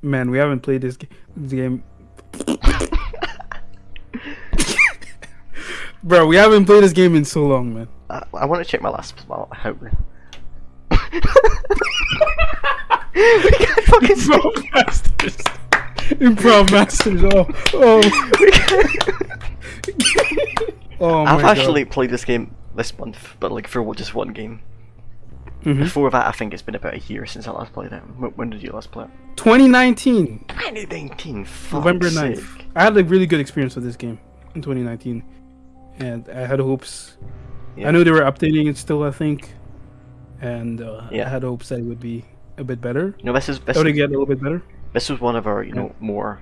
Man, we haven't played this game. Bro, we haven't played this game in so long, man. I want to check my last. Well, how? We can't fucking Improv masters. Improv masters. Oh my I've God. actually played this game this month, but like for just one game. Mhm. Before that, I think it's been about a year since I last played it. When did you last play it? 2019. 2019. November Fuck's 9th. sake. I had a really good experience with this game in 2019, and I had hopes. Yeah. I knew they were updating it still, I think, and Yeah. I had hopes that it would be a bit better. No, this It would get a little bit better. was one of our more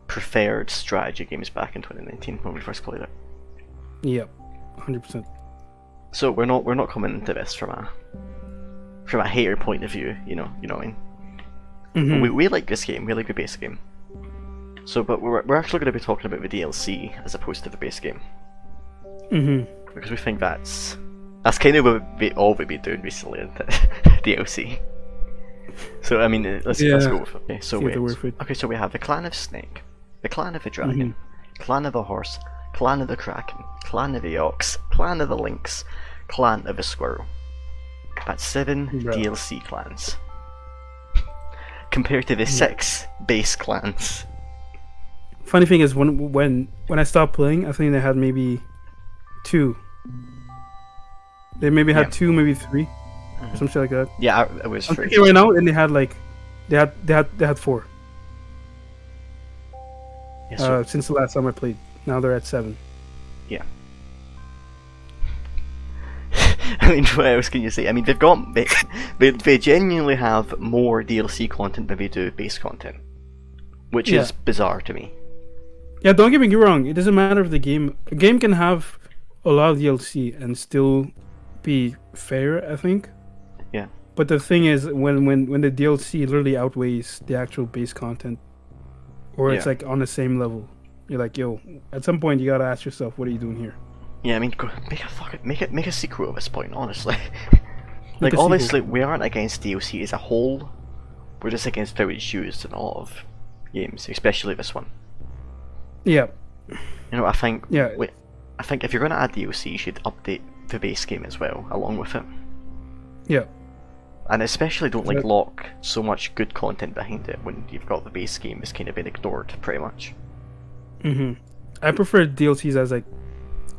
preferred strategy games back in 2019 when we first played it. Yep, 100%. So we're not coming into this from a hater point of view, you know what I mean. Mhm. We like this game. We like the base game. So, but we're actually going to be talking about the DLC as opposed to the base game. Mhm. Because we think that's kind of all we've been doing recently in the DLC. So I mean, let's go with it. Okay, so See if they're worth it. so we have the Clan of Snake, the Clan of the Dragon, Clan of the Horse, Clan of the Kraken, Clan of the Ox, Clan of the Lynx, Clan of the Squirrel. That's 7 Bro. DLC clans. Compared to the 6 base clans. Funny thing is, when I stopped playing, I think they had maybe 2. They maybe had 2, maybe 3, some shit like that. Yeah, it was I'm 3. thinking right now, and they had 4 Yeah, so, since the last time I played. Now they're at 7. yeah. I mean, what else can you say? I mean, they genuinely have more DLC content than they do base content, which is bizarre to me. Yeah, don't get me wrong. It doesn't matter if a game can have a lot of DLC and still be fair, I think. Yeah. But the thing is, when the DLC literally outweighs the actual base content, or it's like on the same level, you're like, yo, at some point you gotta ask yourself, what are you doing here? Yeah, I mean, make a sequel at this point, honestly. Make Like, a sequel. obviously, we aren't against DLC as a whole. We're just against how it's used in a lot of games, especially this one. Yeah. You know, I think. Yeah. I think if you're gonna add DLC, you should update the base game as well, along with it. Yeah. And especially don't Yeah. lock so much good content behind it when you've got the base game that's kind of been ignored, pretty much. I prefer DLCs as like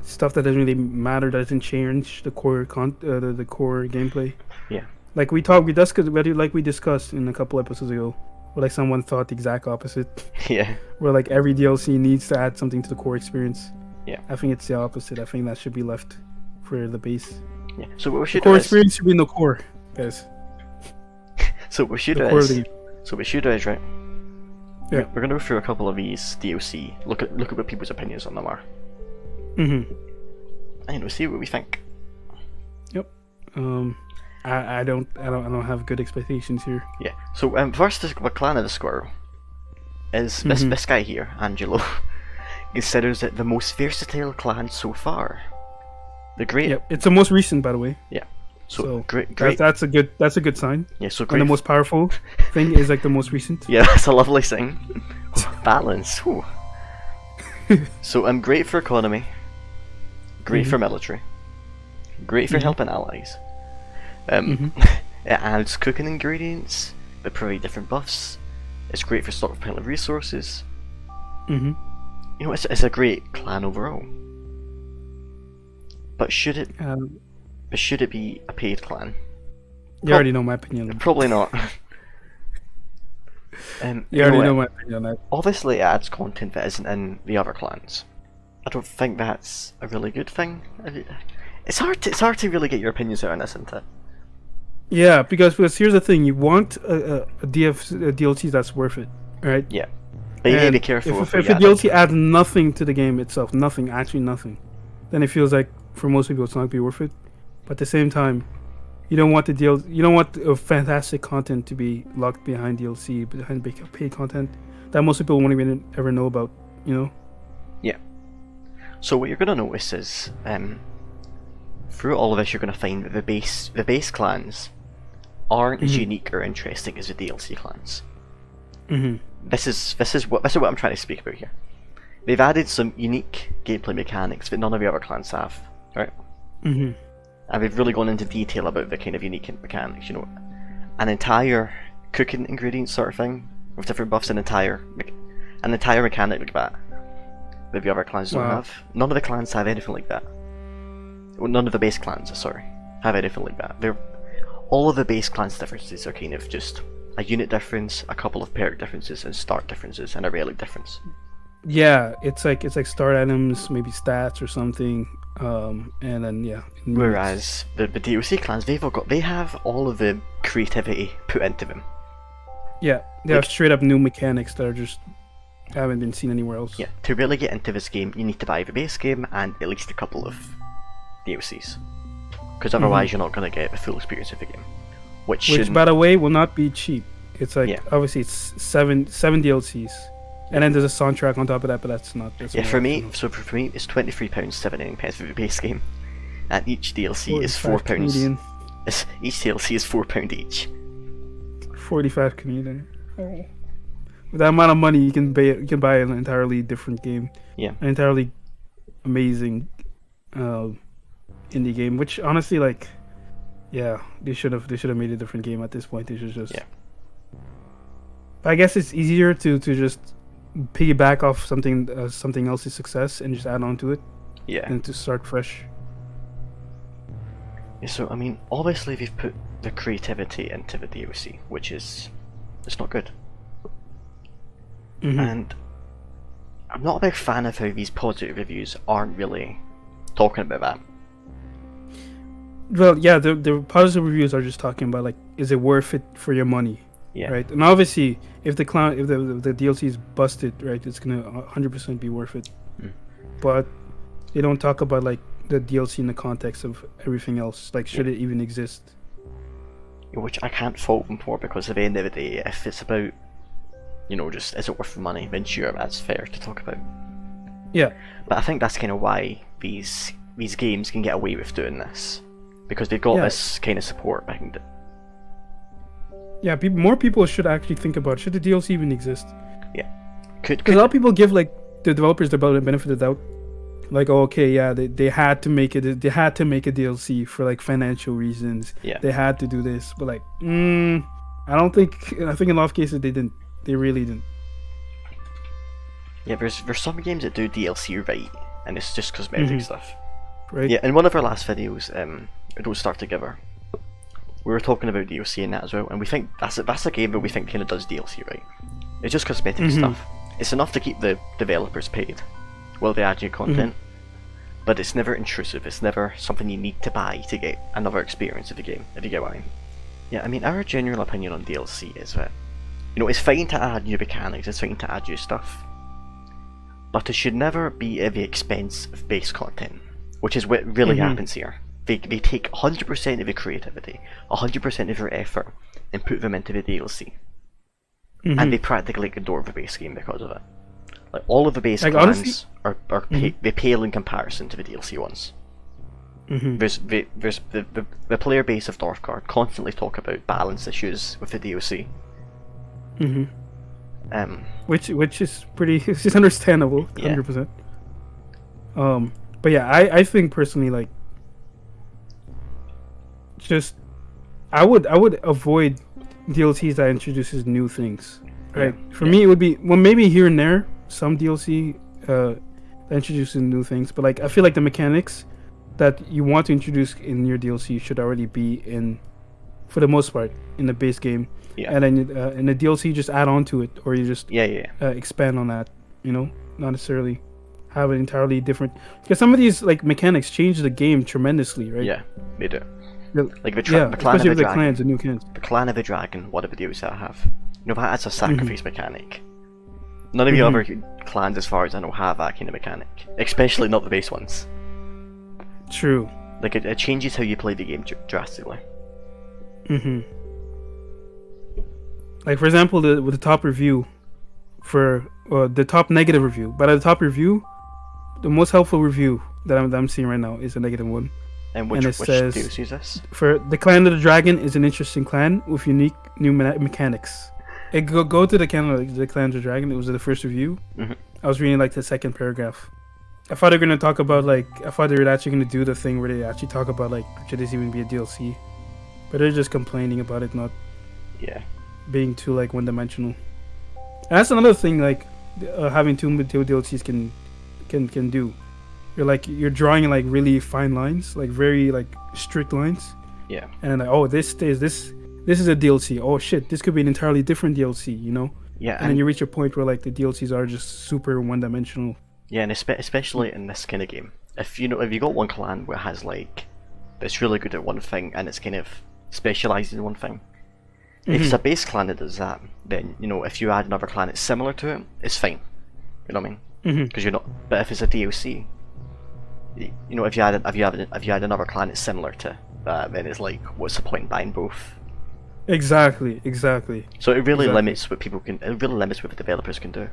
stuff that doesn't really matter, that doesn't change the core the core gameplay. Yeah. Like we discussed in a couple episodes ago, where like someone thought the exact opposite. Yeah. Where like every DLC needs to add something to the core experience. Yeah. I think it's the opposite. I think that should be left for the base. Yeah. So what we The should core do is, experience should be in the core, guys. so what we should The do core of is, the game. so what we should do is, right. Yeah. We're gonna go through a couple of these DLC. Look at what people's opinions on them are, Mhm. and we'll see what we think. Yep. I don't have good expectations here. Yeah. So first, the Clan of the Squirrel is this guy here, Angelo, considers it the most versatile clan so far. The great. Yep. It's the most recent, by the way. Yeah. So, So great. that's a good sign. Yeah. So And great. the most powerful thing is like the most recent. Yeah, that's a lovely thing. Balance. Whew. So I'm great for economy. Great for military. Great for helping allies. It adds cooking ingredients that provide different buffs. It's great for stockpiling resources. Mhm. You know, it's a great clan overall. But should it be a paid clan? You already know my opinion. Probably not. You already know my opinion on that. Obviously, it adds content that isn't in the other clans. I don't think that's a really good thing. It's hard to really get your opinions out on this, isn't it? Yeah, because here's the thing: you want a DLC that's worth it, right? Yeah, but you need to be And careful. If a DLC adds nothing to the game itself, actually nothing, then it feels like for most people it's not gonna be worth it. But at the same time, you don't want fantastic content to be locked behind DLC, behind paid content that most people won't even ever know about. You know? Yeah. So what you're gonna notice is, through all of this, you're gonna find that the base clans aren't as unique or interesting as the DLC clans. Mhm. This is what I'm trying to speak about here. They've added some unique gameplay mechanics that none of the other clans have, right? Mhm. And they've really gone into detail about the kind of unique mechanics. You know, an entire cooking ingredient sort of thing with different buffs, an entire mechanic like that the other clans don't Wow. have. None of the clans have anything like that. Well, none of the base clans, sorry, have anything like that. All of the base clans differences are kind of just a unit difference, a couple of perk differences, and start differences, and a relic difference. Yeah, it's like start items, maybe stats or something, and then Whereas the DLC clans, they have all of the creativity put into them. Yeah, they have straight up new mechanics that are just haven't been seen anywhere else. Yeah, to really get into this game, you need to buy the base game and at least a couple of DLCs, because otherwise you're not going to get the full experience of the game. Which by the way, will not be cheap. It's like, Yeah. obviously it's seven DLCs, and then there's a soundtrack on top of that, but that's not. Yeah, for me, it's £23.79 for the base game, and each DLC is £4. Canadian. Each DLC is £4 each. 45 Canadian. Oh. With that amount of money, you can buy an entirely different game. Yeah. An entirely amazing indie game, which honestly, like, yeah, they should have made a different game at this point. They should just. Yeah. I guess it's easier to just piggyback off something else's success and just add on to it. Yeah. And to start fresh. Yeah, so I mean, obviously they've put the creativity into the DLC, which is, it's not good. Mhm. And I'm not a big fan of how these positive reviews aren't really talking about that. Well, yeah, the positive reviews are just talking about, like, is it worth it for your money? Yeah. Right. And obviously, if the DLC is busted, right, it's gonna 100% be worth it. Mm. But they don't talk about, like, the DLC in the context of everything else. Like, should it even exist? Which I can't fault them for, because at the end of the day, if it's about, you know, just is it worth the money, then sure, that's fair to talk about. Yeah. But I think that's kind of why these games can get away with doing this, because they've got this kind of support behind it. Yeah, more people should actually think about, should the DLC even exist? Yeah. Because a lot of people give, like, the developers the benefit of the doubt. Like, oh, okay, yeah, they had to make it. They had to make a DLC for, like, financial reasons. Yeah. They had to do this, but, like, I don't think. I think in a lot of cases they didn't. They really didn't. Yeah, there's some games that do DLC right, and it's just cosmetic stuff. Right. Yeah, in one of our last videos, Don't Starve Together, we were talking about DLC in that as well, and we think that's a game that we think kind of does DLC right. It's just cosmetic stuff. It's enough to keep the developers paid while they add new content, but it's never intrusive. It's never something you need to buy to get another experience of the game, if you get what I mean. Yeah, I mean, our general opinion on DLC is that, you know, it's fine to add new mechanics, it's fine to add new stuff, but it should never be at the expense of base content, which is what really happens here. They take 100% of the creativity, 100% of your effort, and put them into the DLC. And they practically ignore the base game because of it. Like, all of the base clans they pale in comparison to the DLC ones. There's the player base of Northgard constantly talk about balance issues with the DLC. Which is pretty. It's just understandable, 100%. But yeah, I think personally, like, just I would avoid DLCs that introduces new things. Right. For me, it would be, well, maybe here and there some DLC that introduces new things, but, like, I feel like the mechanics that you want to introduce in your DLC should already be in, for the most part, in the base game. And then in the DLC, you just add on to it, or you just expand on that. You know, not necessarily have an entirely different, because some of these, like, mechanics change the game tremendously, right? Yeah, they do. Like the clan especially of the with the clans, the new clans. The Clan of the Dragon, whatever DLC I have. You know, that has a sacrifice mechanic. None of the other clans, as far as I know, have that kind of mechanic. Especially not the base ones. True. Like, it changes how you play the game drastically. Like, for example, with the top review for the top negative review. But at the top review, the most helpful review that I'm seeing right now is a negative one. And which says, DLC is this? For the Clan of the Dragon is an interesting clan with unique new mechanics. Go to the canon of the Clans of Dragon. It was the first review. Mhm. I was reading like the second paragraph. I thought they were gonna talk about like I thought they were actually gonna do the thing where they actually talk about like should this even be a DLC, but they're just complaining about it not Yeah. being too like one dimensional. And that's another thing like having two DLCs can do. You're drawing like really fine lines, like very like strict lines. Yeah. And like oh this is a DLC. Oh shit, this could be an entirely different DLC. You know. Yeah. And then you reach a point where like the DLCs are just super one dimensional. Yeah, and especially in this kind of game, if you got one clan where it has like that's really good at one thing and it's kind of specialised in one thing. If it's a base clan that does that, then if you add another clan that's similar to it, it's fine. You know what I mean? Because you're not. But if it's a DLC, if you add another clan that's similar to that, then it's like, what's the point in buying both? Exactly. So it really limits what people can. It really limits what the developers can do.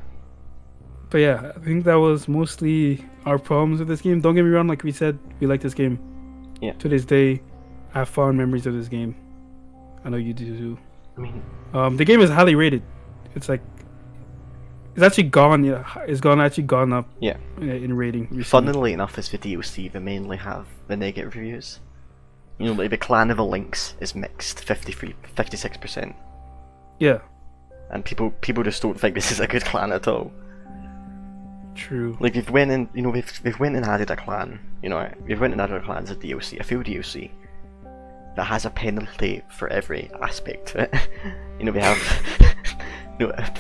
But yeah, I think that was mostly our problems with this game. Don't get me wrong, like we said, we like this game. Yeah. To this day, I have fond memories of this game. I know you do too. I mean, the game is highly rated. It's like it's actually gone. Yeah, it's actually gone up. Yeah. In rating. Recently. Funnily enough, as for DLC, they mainly have the negative reviews. Like the Clan of the Lynx is mixed 56%. Yeah. And people just don't think this is a good clan at all. True. Like we've went and we've went and added a clan. We've went and added a clan as a DLC, a full DLC that has a penalty for every aspect to it. We have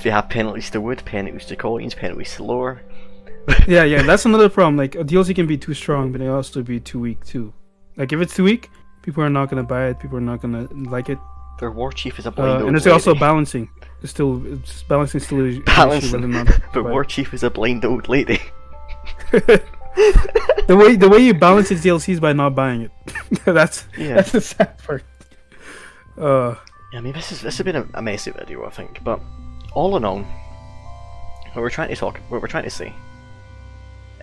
we have penalties to wood, penalties to coins, penalties to lore. yeah, that's another problem. Like a DLC can be too strong, but it also be too weak too. Like if it's too weak, people are not gonna buy it. People are not gonna like it. Their war chief is a blind old and it's lady. also balancing. It's balancing still is balancing. But war chief is a blind old lady. the way you balance its DLC is by not buying it. that's the sad part. Yeah, I mean this has been a messy video, I think, but all in all, what we're trying to say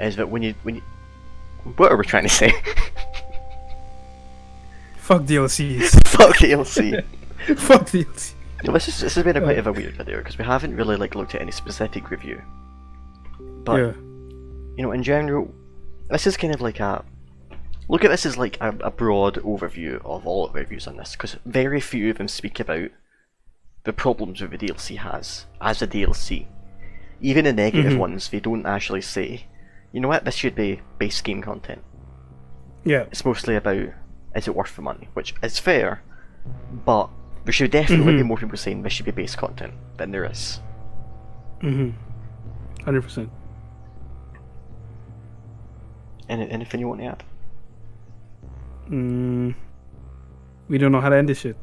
is that what are we trying to say? Fuck DLCs. Fuck DLC. Fuck DLC. No, this has been a quite of a weird video because we haven't really looked at any specific review. But in general, this is kind of like look at this as like a broad overview of all of the reviews on this, because very few of them speak about the problems that the DLC has as a DLC. Even the negative ones, they don't actually say, you know what, this should be base game content. Yeah. It's mostly about, is it worth the money? Which is fair, but there should definitely be more people saying this should be base content than there is. 100%. Anything you want to add? We don't know how to end this shit.